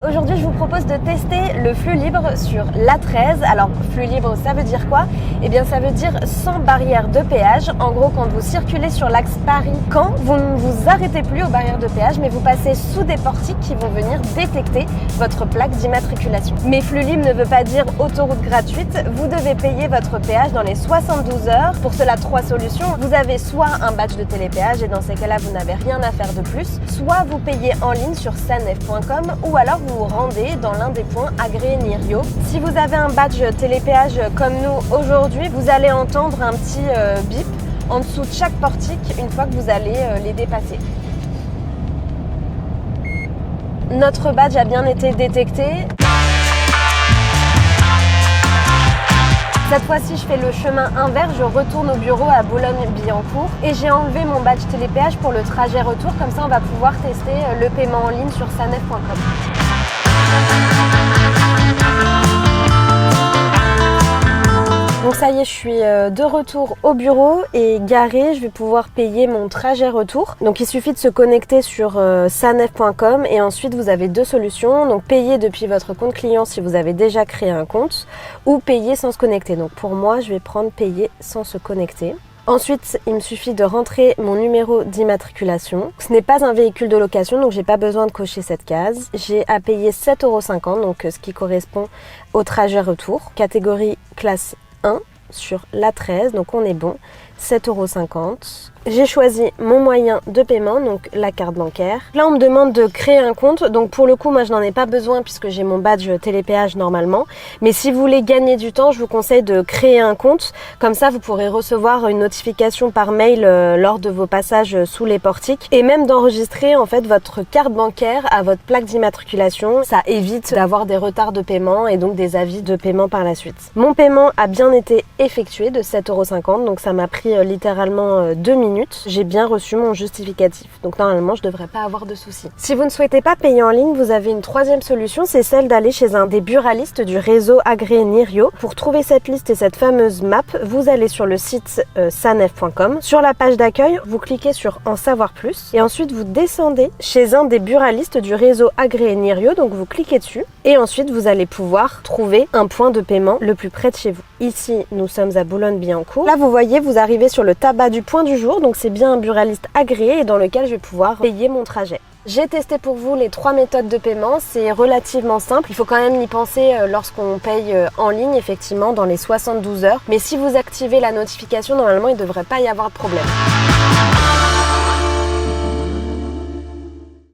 Aujourd'hui, je vous propose de tester le flux libre sur l'A13. Alors, flux libre, ça veut dire quoi? Eh bien, ça veut dire sans barrière de péage. En gros, quand vous circulez sur l'axe Paris-Caen, vous ne vous arrêtez plus aux barrières de péage, mais vous passez sous des portiques qui vont venir détecter votre plaque d'immatriculation. Mais flux libre ne veut pas dire autoroute gratuite. Vous devez payer votre péage dans les 72 heures. Pour cela, 3 solutions. Vous avez soit un badge de télépéage, et dans ces cas-là, vous n'avez rien à faire de plus. Soit vous payez en ligne sur sanef.com, ou alors vous vous rendez dans l'un des points agréés Nirio. Si vous avez un badge télépéage comme nous aujourd'hui, vous allez entendre un petit bip en dessous de chaque portique une fois que vous allez les dépasser. Notre badge a bien été détecté. Cette fois-ci, je fais le chemin inverse, je retourne au bureau à Boulogne-Billancourt et j'ai enlevé mon badge télépéage pour le trajet retour. Comme ça, on va pouvoir tester le paiement en ligne sur sanef.com. Donc ça y est, je suis de retour au bureau et garée, je vais pouvoir payer mon trajet retour. Donc il suffit de se connecter sur sanef.com et ensuite vous avez 2 solutions. Donc payer depuis votre compte client si vous avez déjà créé un compte ou payer sans se connecter. Donc pour moi, je vais prendre payer sans se connecter. Ensuite, il me suffit de rentrer mon numéro d'immatriculation. Ce n'est pas un véhicule de location, donc j'ai pas besoin de cocher cette case. J'ai à payer 7,50 €, donc ce qui correspond au trajet retour. Catégorie classe 1 sur l'A13, donc on est bon. 7,50 €. J'ai choisi mon moyen de paiement, donc la carte bancaire. Là, on me demande de créer un compte. Donc pour le coup, moi, je n'en ai pas besoin puisque j'ai mon badge télépéage normalement. Mais si vous voulez gagner du temps, je vous conseille de créer un compte. Comme ça, vous pourrez recevoir une notification par mail lors de vos passages sous les portiques. Et même d'enregistrer en fait votre carte bancaire à votre plaque d'immatriculation. Ça évite d'avoir des retards de paiement et donc des avis de paiement par la suite. Mon paiement a bien été effectué de 7,50 €. Donc ça m'a pris littéralement 2 minutes. J'ai bien reçu mon justificatif. Donc normalement, je ne devrais pas avoir de soucis. Si vous ne souhaitez pas payer en ligne, vous avez une 3e solution, c'est celle d'aller chez un des buralistes du réseau agréé Nirio. Pour trouver cette liste et cette fameuse map, vous allez sur le site sanef.com. Sur la page d'accueil, vous cliquez sur en savoir plus et ensuite vous descendez chez un des buralistes du réseau agréé Nirio. Donc vous cliquez dessus et ensuite vous allez pouvoir trouver un point de paiement le plus près de chez vous. Ici, nous sommes à Boulogne-Billancourt. Là, vous voyez, vous arrivez sur le tabac du point du jour. Donc c'est bien un buraliste agréé et dans lequel je vais pouvoir payer mon trajet. J'ai testé pour vous les 3 méthodes de paiement, c'est relativement simple. Il faut quand même y penser lorsqu'on paye en ligne, effectivement, dans les 72 heures. Mais si vous activez la notification, normalement, il ne devrait pas y avoir de problème.